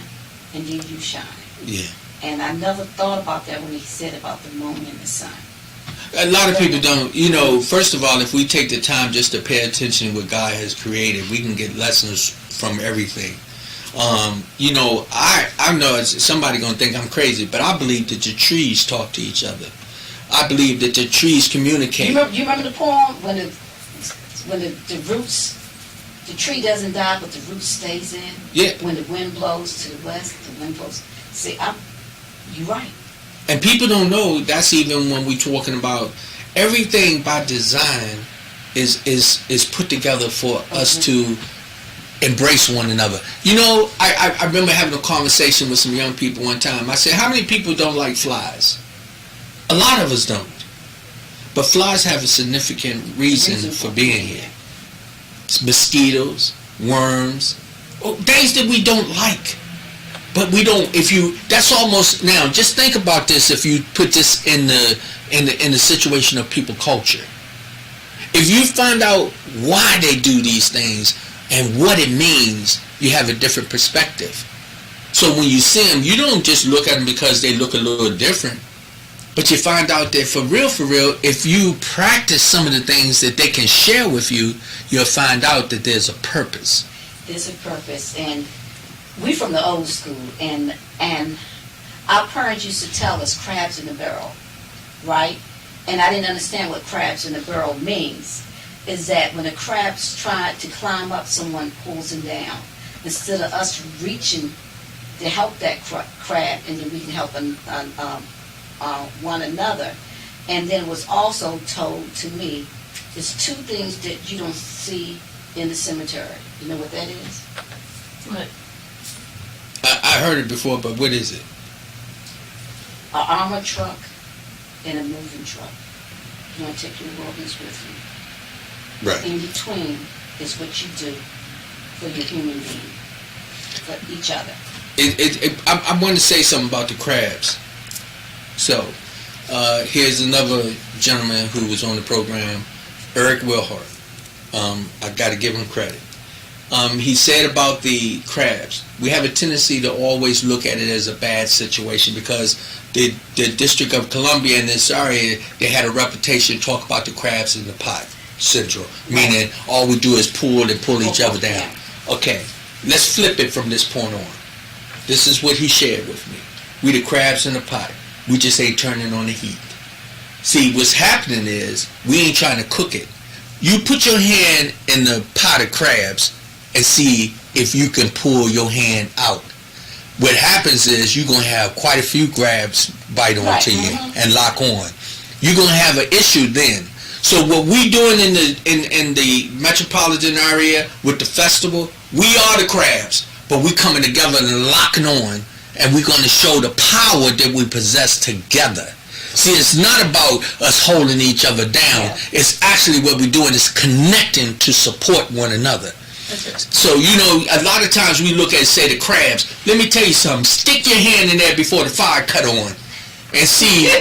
and then you shine. Yeah. And I never thought about that when he said about the moon and the sun. A lot of people don't, first of all, if we take the time just to pay attention to what God has created, we can get lessons from everything. I know somebody going to think I'm crazy, but I believe that the trees talk to each other. I believe that the trees communicate. You remember the poem when the roots, the tree doesn't die, but the root stays in? Yeah. When the wind blows to the west, the wind blows. See, you're right. And people don't know that's even when we're talking about everything by design is put together for us to embrace one another. I remember having a conversation with some young people one time. I said, how many people don't like flies? A lot of us don't. But flies have a significant reason for being here. It's mosquitoes, worms, things that we don't like. But we don't. That's almost now. Just think about this. If you put this in the situation of people culture, If you find out why they do these things and what it means, you have a different perspective. So when you see them, you don't just look at them because they look a little different, but you find out that for real, if you practice some of the things that they can share with you, you'll find out that there's a purpose. There's a purpose, and we from the old school, and our parents used to tell us crabs in the barrel, right? And I didn't understand what crabs in the barrel means. Is that when the crabs try to climb up, someone pulls them down. Instead of us reaching to help that crab, and then we can help one another. And then was also told to me, there's two things that you don't see in the cemetery. You know what that is? What? I heard it before, but what is it? An armored truck and a moving truck. You want to take your organs with you. Right. In between is what you do for your human being, for each other. I want to say something about the crabs. So, here's another gentleman who was on the program, Eric Wilhart. I got to give him credit. He said about the crabs, we have a tendency to always look at it as a bad situation because the District of Columbia in this area, they had a reputation to talk about the crabs in the pot syndrome, meaning all we do is pull each other down. Okay, let's flip it from this point on. This is what he shared with me. We the crabs in the pot. We just ain't turning on the heat. See, what's happening is we ain't trying to cook it. You put your hand in the pot of crabs and see if you can pull your hand out. What happens is you're going to have quite a few crabs bite onto you and lock on. You're going to have an issue then. So what we doing in the metropolitan area with the festival, we are the crabs, but we coming together and locking on, and we're going to show the power that we possess together. See, it's not about us holding each other down. Yeah. It's actually what we're doing is connecting to support one another. So, you know, a lot of times we look at, say, the crabs. Let me tell you something. Stick your hand in there before the fire cut on and see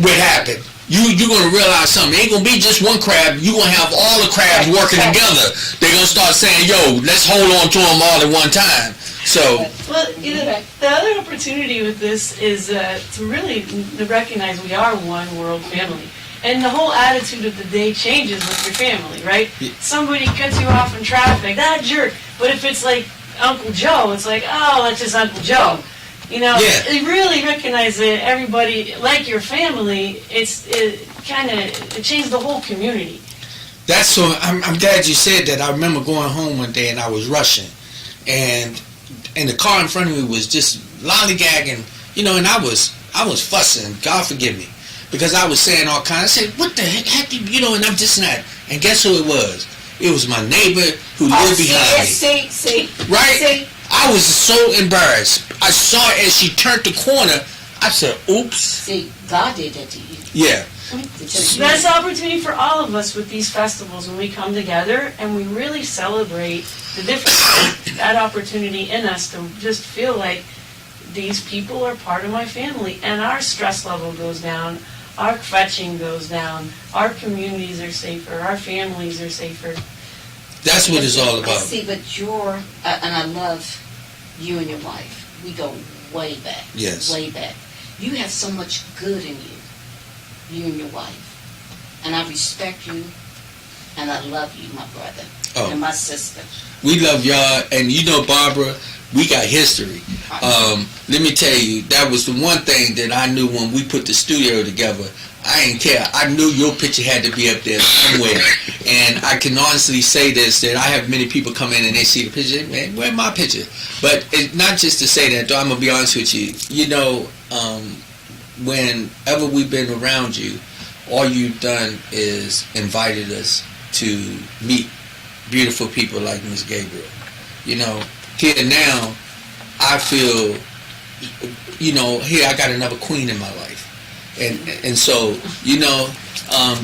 what happened. You're going to realize something. It ain't going to be just one crab. You're going to have all the crabs working together. They're going to start saying, yo, let's hold on to them all at one time. So, well, you know, the other opportunity with this is to really recognize we are one world family. And the whole attitude of the day changes with your family, right? Yeah. Somebody cuts you off in traffic, that jerk. But if it's like Uncle Joe, it's like, oh, that's just Uncle Joe. You know, you really recognize that everybody, like your family, it changed the whole community. That's so. I'm glad you said that. I remember going home one day and I was rushing, and the car in front of me was just lollygagging, you know, and I was fussing. God forgive me, because I was saying all kinds. I said, "What the heck, you know?" And I'm just not. And guess who it was? It was my neighbor who lived behind me. See, right? See? I was so embarrassed. I saw it as she turned the corner. I said, oops. See, God did that to you. Yeah. That's the opportunity for all of us with these festivals when we come together and we really celebrate the difference, that opportunity in us to just feel like these people are part of my family, and our stress level goes down, our fetching goes down, our communities are safer, our families are safer. That's what it's all about. See, but and I love you and your wife. We go way back. Yes. Way back. You have so much good in you and your wife. And I respect you, and I love you, my brother, and my sister. We love y'all, and you know, Barbara, we got history. Let me tell you, that was the one thing that I knew when we put the studio together. I didn't care. I knew your picture had to be up there somewhere. And I can honestly say this, that I have many people come in and they see the picture, man, where's my picture? But it's not just to say that, though, I'm going to be honest with you. You know, whenever we've been around you, all you've done is invited us to meet beautiful people like Miss Gabriel. You know, here now, I feel, you know, here I got another queen in my life. And so, you know,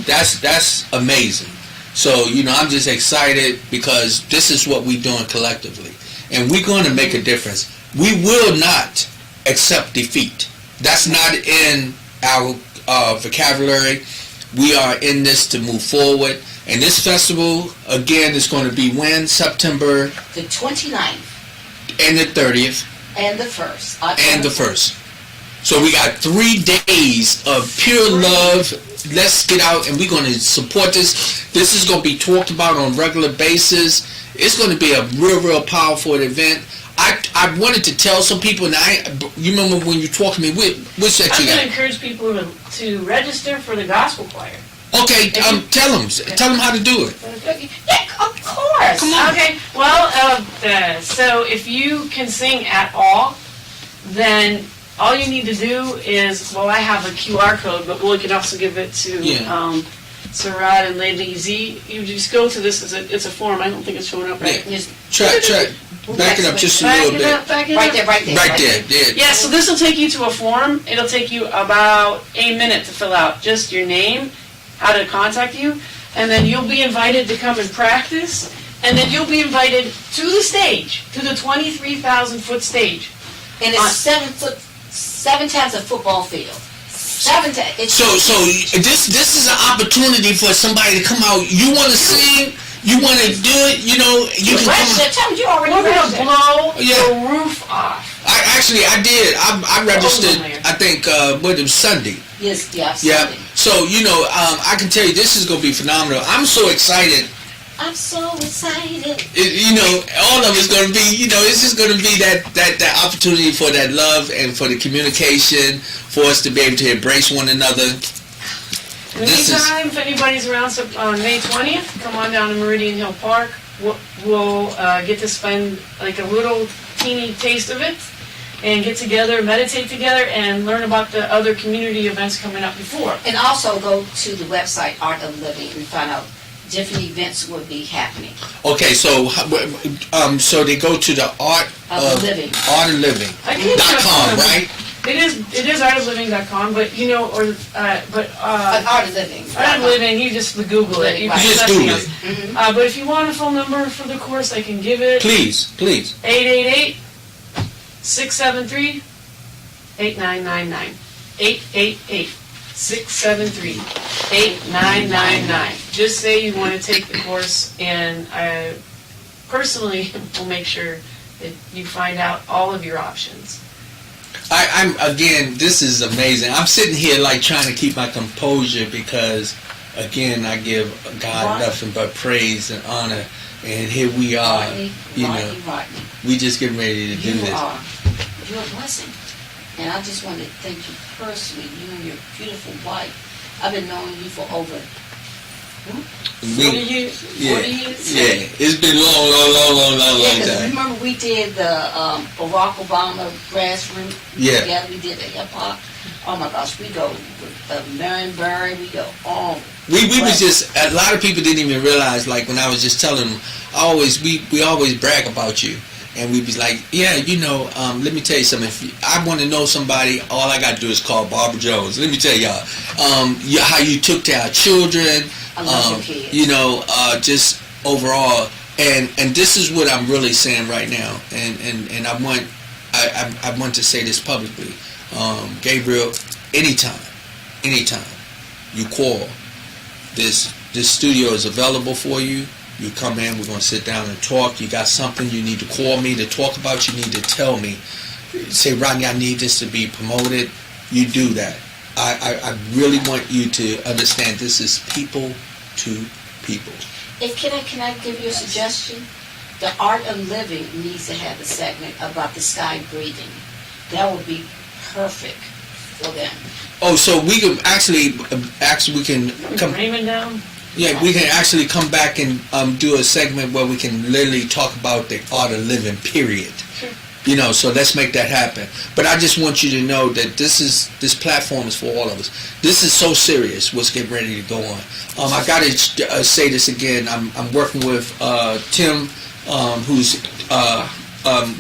that's amazing. So, you know, I'm just excited because this is what we're doing collectively. And we're going to make a difference. We will not accept defeat. That's not in our vocabulary. We are in this to move forward. And this festival, again, is going to be when? September The 29th and the 30th and the 1st. and the 1st. So we got 3 days of pure love. Let's get out and we're going to support this. This is going to be talked about on a regular basis. It's going to be a real powerful event. I wanted to tell some people, and you remember when you talked to me, which that I'm you going to got? encourage people to register for the gospel choir. Okay, tell them how to do it. Yeah, of course. Come on. Okay, well, so if you can sing at all, then all you need to do is, well, I have a QR code, but we can also give it to Sarad and Lady Z. You just go to this, it's a form. I don't think it's showing up right. Yeah. Try. Back it up just a little bit. Back it Right up. there, right there. Right there. Yeah, so this will take you to a form. It'll take you about a minute to fill out. Just your name, how to contact you, and then you'll be invited to come and practice, and then you'll be invited to the stage, to the 23,000-foot stage. And it's 7 times a football field. 7 times. So this is an opportunity for somebody to come out. You want to sing? You want to do it? You know, you can Register. come. Tell me you already We're going to registered. blow Yeah. the roof off. I did. I registered. man. I think what it was Sunday. Yes, yeah. Yeah. Sunday. So I can tell you this is gonna be phenomenal. I'm so excited. I'm so excited. All of it's gonna be. It's just gonna be that opportunity for that love and for the communication, for us to be able to embrace one another. In the meantime, if anybody's around on May 20th, come on down to Meridian Hill Park. We'll get to spend like a little teeny taste of it and get together, meditate together, and learn about the other community events coming up before. And also go to the website Art of Living and find out different events will be happening. Okay, so they go to the Art of Living. artofliving.com, right? It is artofliving.com, but Art of Living. Art of Living, you just Google it. Right. You just Google it. Mm-hmm. But if you want a phone number for the course, I can give it. Please. 888-673-8999. 888-673-8999. Just say you want to take the course, and I personally will make sure that you find out all of your options. This is amazing. I'm sitting here like trying to keep my composure because, again, I give God nothing but praise and honor. And here we are, Rodney. we just getting ready to do this. You're a blessing. And I just want to thank you personally, you and your beautiful wife. I've been knowing you for over 40 years? 40 years? Yeah, it's been long time. Remember we did the Barack Obama grassroots together. We did the hip hop. Oh my gosh, we go with Marion Barry. We go on. We was just, a lot of people didn't even realize, like when I was just telling them, we always brag about you. And we'd be like, let me tell you something. If I want to know somebody, all I got to do is call Barbara Jones. Let me tell y'all, how you took to our children, I love your kids. just overall. And this is what I'm really saying right now. And I want to say this publicly. Gabriel, anytime you call, this studio is available for you. You come in, we're going to sit down and talk. You got something you need to call me to talk about, you need to tell me. Say, Rodney, I need this to be promoted. You do that. I really want you to understand this is people to people. Can I give you a suggestion? The Art of Living needs to have a segment about the sky breathing. That would be perfect for them. Oh, so we can actually we can come. Raymond down? Yeah, we can actually come back and do a segment where we can literally talk about the art of living, period. Sure. So let's make that happen. But I just want you to know that this platform is for all of us. This is so serious, what's getting ready to go on. I got to say this again. I'm working with Tim, who's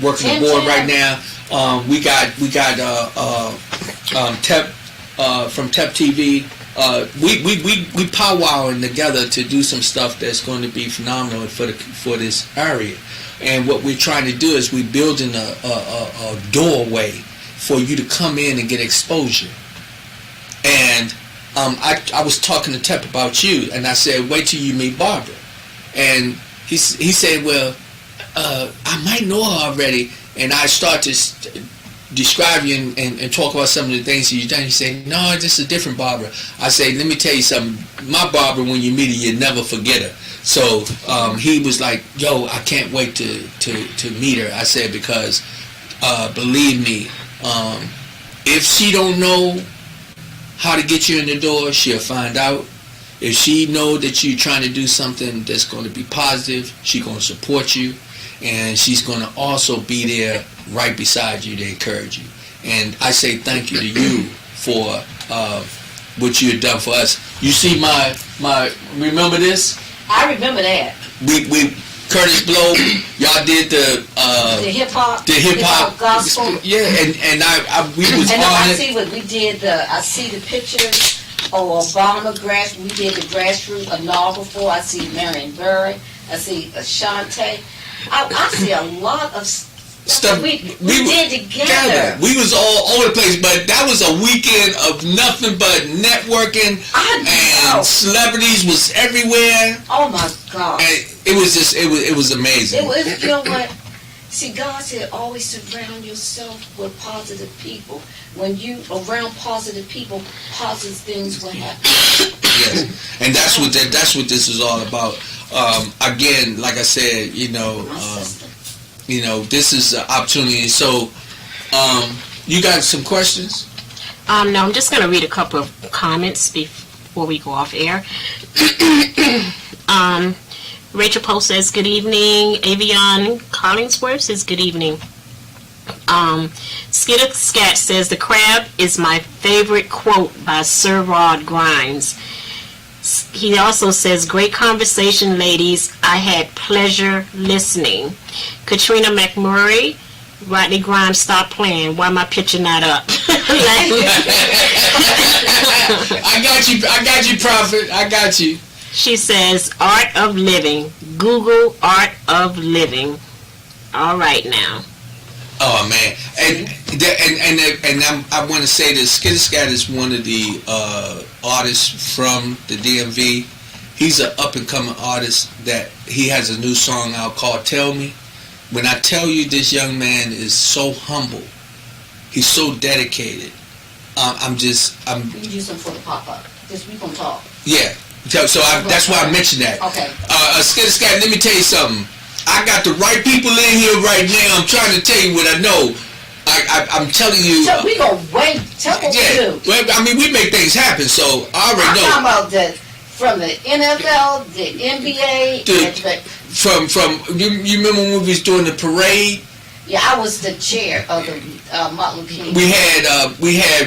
working the board right now. We got Tep from Tep TV. We powwowing together to do some stuff that's going to be phenomenal for this area. And what we're trying to do is we're building a doorway for you to come in and get exposure. And I was talking to Tep about you, and I said, wait till you meet Barbara. And he said, well, I might know her already. And I start to describe you and talk about some of the things that you've done. He said, no, this is a different Barbara. I said, let me tell you something. My Barbara, when you meet her, you never forget her. So he was like, yo, I can't wait to meet her. I said, because believe me, if she don't know how to get you in the door, she'll find out. If she know that you're trying to do something that's going to be positive, she's going to support you, and she's going to also be there right beside you to encourage you. And I say thank you to you for what you have done for us. You see my remember this? I remember that. We Curtis Blow, y'all did the hip hop gospel. Yeah, and we was and on I it. see what we did. I see the pictures of Obama we did the grassroots a novel before. I see Marion Barry. I see Ashante. I see a lot of stuff we did together. We was all over the place, but that was a weekend of nothing but networking, and celebrities was everywhere. Oh my God! And it was amazing. It was, you know what? See, God said always surround yourself with positive people. When you around positive people, positive things will happen. Yes, and that's what this is all about. Again, like I said, this is an opportunity. So, you got some questions? No, I'm just going to read a couple of comments before we go off air. Rachel Poe says, good evening. Avion Collingsworth says, good evening. Skitter Scat says, the crab is my favorite quote by Sir Rod Grimes. He also says, great conversation, ladies. I had pleasure listening. Katrina McMurray, Rodney Grimes, stop playing. Why my picture not up? I got you, Prophet. I got you. She says, art of living. Google art of living. All right now. Oh man, and I want to say that Skitter Scat is one of the artists from the DMV. He's an up and coming artist that he has a new song out called "Tell Me." When I tell you, this young man is so humble. He's so dedicated. We can use them for the pop up. We gonna talk. Yeah. So that's why I mentioned that. Okay. Skitter Scat, let me tell you something. I got the right people in here right now. I'm trying to tell you what I know. I'm telling you. So we gonna wait. Tell what we do. Well, I mean, we make things happen, so I already know. I'm talking about from the NFL, the NBA. From you remember when we was doing the parade? Yeah, I was the chair of the Martin Luther King. We had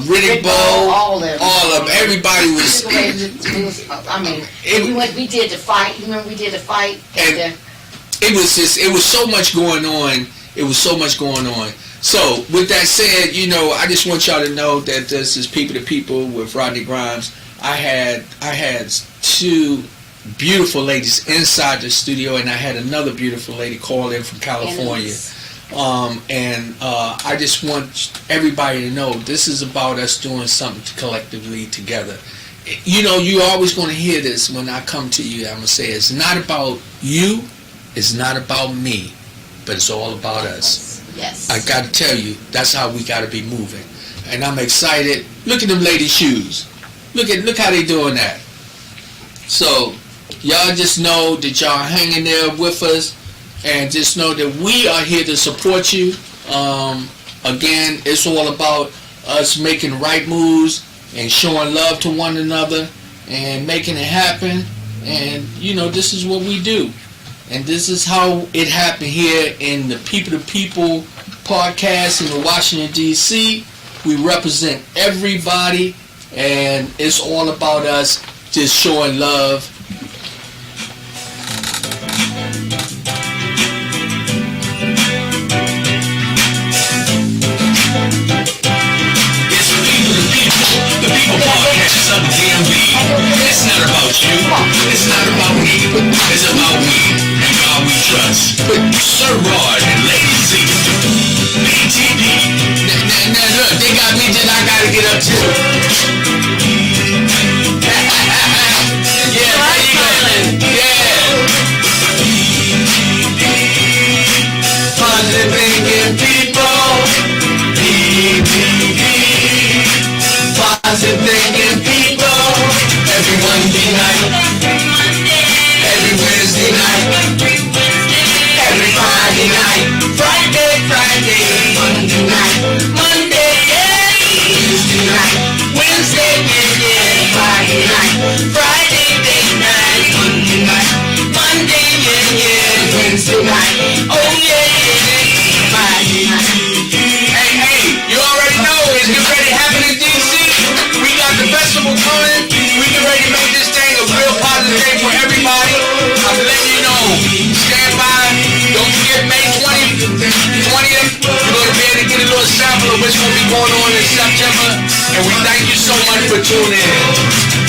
Riddick Bowe, all of them. Everybody was. I mean, we did the fight. You remember we did the fight? And it was so much going on. It was so much going on. So with that said, I just want y'all to know that this is People to People with Rodney Grimes. I had two beautiful ladies inside the studio, and I had another beautiful lady call in from California. I just want everybody to know this is about us doing something collectively together. You're always going to hear this when I come to you. I'm going to say it's not about you, it's not about me, but it's all about us. Yes. I got to tell you, that's how we got to be moving. And I'm excited. Look at them ladies' shoes. Look how they doing that. So y'all just know that y'all hanging there with us. And just know that we are here to support you. Again, it's all about us making right moves and showing love to one another and making it happen. And, this is what we do. And this is how it happened here in the People to People podcast in Washington, D.C. We represent everybody, and it's all about us just showing love. Podcast of the DMV. It's not about you. It's not about me. It's about we and God we trust. Sir Rod and Lady Z. PTP. Now look, they got me, then I gotta get up too. Positive thinking people. Every Monday night. Every Wednesday night. Every Friday night. Friday. Monday night. Monday, yeah. Tuesday night. Wednesday, yeah. Friday night. Friday, date night. Monday night. Monday, yeah. Wednesday night. Oh, yeah. Friday night. Hey, you already know it's getting ready to happen in DC. We got the festival coming. We get ready to make this thing a real positive day for everybody. I'm letting you know. Stand by. Don't forget May 20th. You're going to be able to get a little sample of what's going to be going on in September. And we thank you so much for tuning in.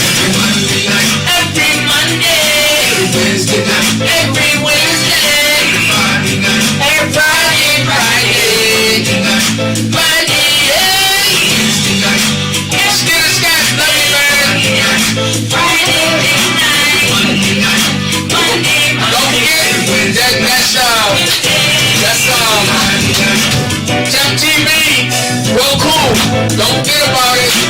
Every Monday night. Every Monday. Every Wednesday night. Every Wednesday. Every Friday night. Every Friday. Monday, yeah. Tuesday night. Still a sky, love you, man. Friday night. Monday night. Monday. Don't forget that's Jump TV. Well, cool. Don't forget about it.